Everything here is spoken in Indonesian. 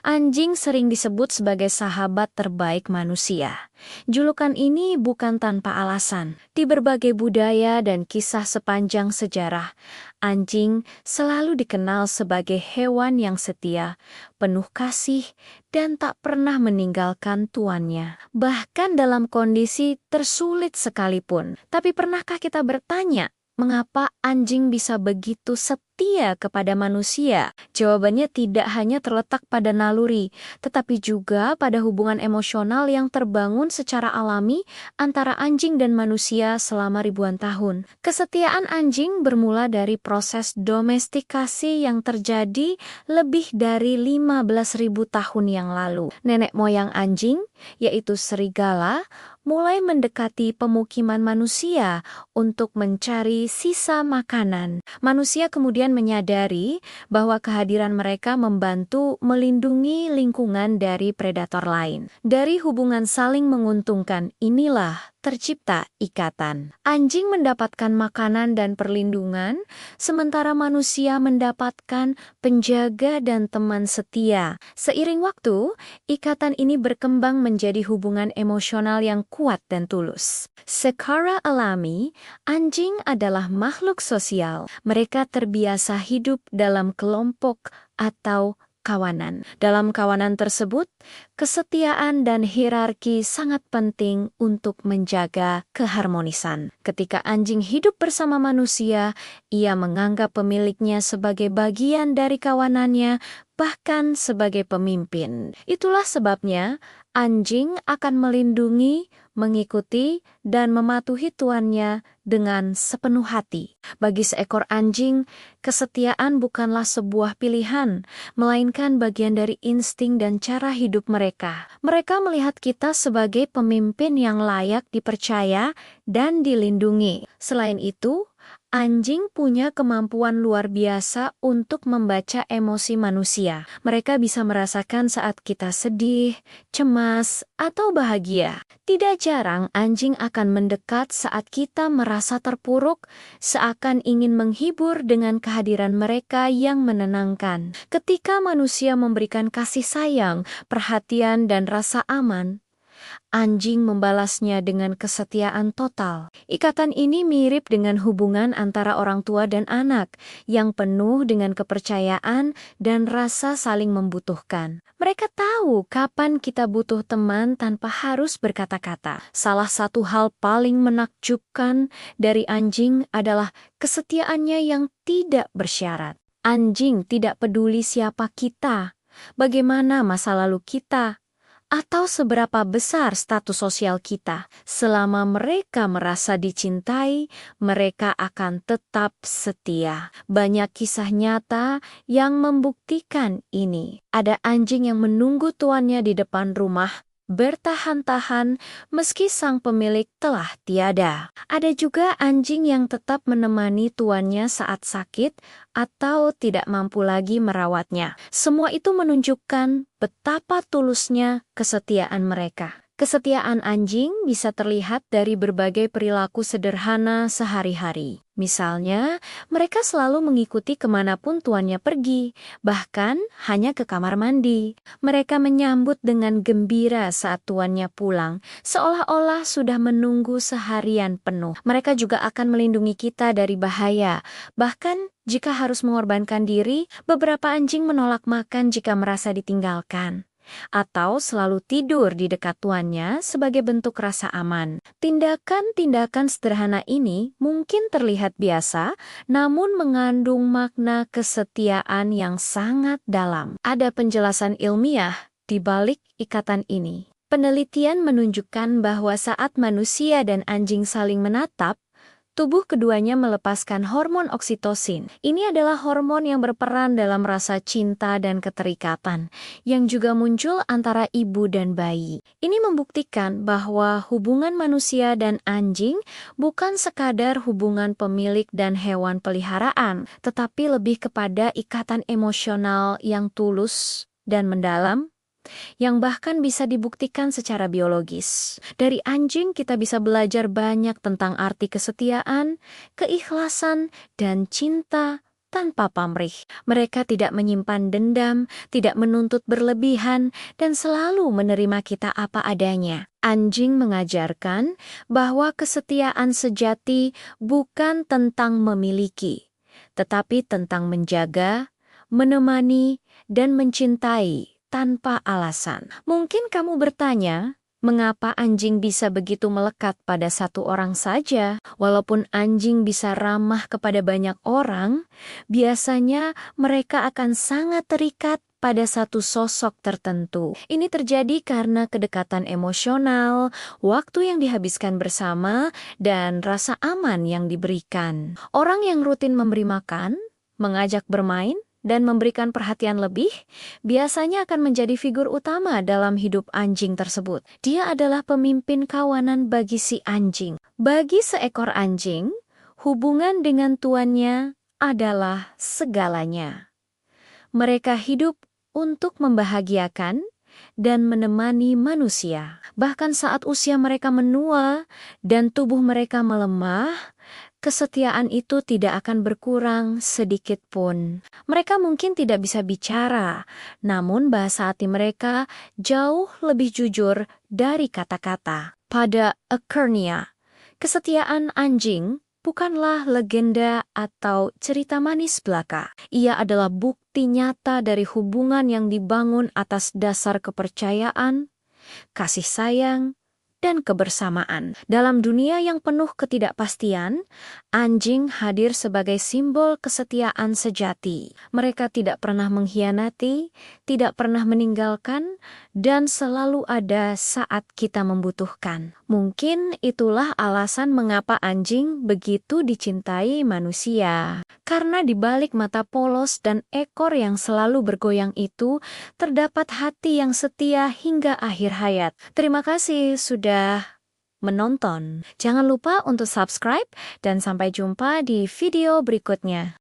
Anjing sering disebut sebagai sahabat terbaik manusia. Julukan ini bukan tanpa alasan. Di berbagai budaya dan kisah sepanjang sejarah, anjing selalu dikenal sebagai hewan yang setia, penuh kasih, dan tak pernah meninggalkan tuannya. Bahkan dalam kondisi tersulit sekalipun. Tapi pernahkah kita bertanya, mengapa anjing bisa begitu setia kepada manusia? Jawabannya tidak hanya terletak pada naluri, tetapi juga pada hubungan emosional yang terbangun secara alami antara anjing dan manusia selama ribuan tahun. Kesetiaan anjing bermula dari proses domestikasi yang terjadi lebih dari 15.000 tahun yang lalu. Nenek moyang anjing, yaitu serigala, mulai mendekati pemukiman manusia untuk mencari sisa makanan. Manusia kemudian menyadari bahwa kehadiran mereka membantu melindungi lingkungan dari predator lain. Dari hubungan saling menguntungkan inilah tercipta ikatan. Anjing mendapatkan makanan dan perlindungan, sementara manusia mendapatkan penjaga dan teman setia. Seiring waktu, ikatan ini berkembang menjadi hubungan emosional yang kuat dan tulus. Secara alami, anjing adalah makhluk sosial. Mereka terbiasa hidup dalam kelompok atau kawanan. Dalam kawanan tersebut, kesetiaan dan hierarki sangat penting untuk menjaga keharmonisan. Ketika anjing hidup bersama manusia, ia menganggap pemiliknya sebagai bagian dari kawanannya, bahkan sebagai pemimpin. Itulah sebabnya anjing akan melindungi, mengikuti, dan mematuhi tuannya dengan sepenuh hati. Bagi seekor anjing, kesetiaan bukanlah sebuah pilihan, melainkan bagian dari insting dan cara hidup mereka. Mereka melihat kita sebagai pemimpin yang layak dipercaya dan dilindungi. Selain itu, anjing punya kemampuan luar biasa untuk membaca emosi manusia. Mereka bisa merasakan saat kita sedih, cemas, atau bahagia. Tidak jarang anjing akan mendekat saat kita merasa terpuruk, seakan ingin menghibur dengan kehadiran mereka yang menenangkan. Ketika manusia memberikan kasih sayang, perhatian, dan rasa aman, anjing membalasnya dengan kesetiaan total. Ikatan ini mirip dengan hubungan antara orang tua dan anak, yang penuh dengan kepercayaan dan rasa saling membutuhkan. Mereka tahu kapan kita butuh teman tanpa harus berkata-kata. Salah satu hal paling menakjubkan dari anjing adalah kesetiaannya yang tidak bersyarat. Anjing tidak peduli siapa kita, bagaimana masa lalu kita, atau seberapa besar status sosial kita. Selama mereka merasa dicintai, mereka akan tetap setia. Banyak kisah nyata yang membuktikan ini. Ada anjing yang menunggu tuannya di depan rumah, bertahan-tahan meski sang pemilik telah tiada. Ada juga anjing yang tetap menemani tuannya saat sakit atau tidak mampu lagi merawatnya. Semua itu menunjukkan betapa tulusnya kesetiaan mereka. Kesetiaan anjing bisa terlihat dari berbagai perilaku sederhana sehari-hari. Misalnya, mereka selalu mengikuti kemanapun tuannya pergi, bahkan hanya ke kamar mandi. Mereka menyambut dengan gembira saat tuannya pulang, seolah-olah sudah menunggu seharian penuh. Mereka juga akan melindungi kita dari bahaya. Bahkan, jika harus mengorbankan diri, beberapa anjing menolak makan jika merasa ditinggalkan, atau selalu tidur di dekat tuannya sebagai bentuk rasa aman. Tindakan-tindakan sederhana ini mungkin terlihat biasa, namun mengandung makna kesetiaan yang sangat dalam. Ada penjelasan ilmiah di balik ikatan ini. Penelitian menunjukkan bahwa saat manusia dan anjing saling menatap, tubuh keduanya melepaskan hormon oksitosin. Ini adalah hormon yang berperan dalam rasa cinta dan keterikatan, yang juga muncul antara ibu dan bayi. Ini membuktikan bahwa hubungan manusia dan anjing bukan sekadar hubungan pemilik dan hewan peliharaan, tetapi lebih kepada ikatan emosional yang tulus dan mendalam, yang bahkan bisa dibuktikan secara biologis. Dari anjing kita bisa belajar banyak tentang arti kesetiaan, keikhlasan, dan cinta tanpa pamrih. Mereka tidak menyimpan dendam, tidak menuntut berlebihan, dan selalu menerima kita apa adanya. Anjing mengajarkan bahwa kesetiaan sejati bukan tentang memiliki, tetapi tentang menjaga, menemani, dan mencintai tanpa alasan. Mungkin kamu bertanya, mengapa anjing bisa begitu melekat pada satu orang saja? Walaupun anjing bisa ramah kepada banyak orang, biasanya mereka akan sangat terikat pada satu sosok tertentu. Ini terjadi karena kedekatan emosional, waktu yang dihabiskan bersama, dan rasa aman yang diberikan. Orang yang rutin memberi makan, mengajak bermain, dan memberikan perhatian lebih, biasanya akan menjadi figur utama dalam hidup anjing tersebut. Dia adalah pemimpin kawanan bagi si anjing. Bagi seekor anjing, hubungan dengan tuannya adalah segalanya. Mereka hidup untuk membahagiakan dan menemani manusia. Bahkan saat usia mereka menua dan tubuh mereka melemah, kesetiaan itu tidak akan berkurang sedikit pun. Mereka mungkin tidak bisa bicara, namun bahasa hati mereka jauh lebih jujur dari kata-kata. Pada Akernia, kesetiaan anjing bukanlah legenda atau cerita manis belaka. Ia adalah bukti nyata dari hubungan yang dibangun atas dasar kepercayaan, kasih sayang, dan kebersamaan. Dalam dunia yang penuh ketidakpastian, anjing hadir sebagai simbol kesetiaan sejati. Mereka tidak pernah mengkhianati, tidak pernah meninggalkan, dan selalu ada saat kita membutuhkan. Mungkin itulah alasan mengapa anjing begitu dicintai manusia. Karena di balik mata polos dan ekor yang selalu bergoyang itu, terdapat hati yang setia hingga akhir hayat. Terima kasih sudah menonton. Jangan lupa untuk subscribe dan sampai jumpa di video berikutnya.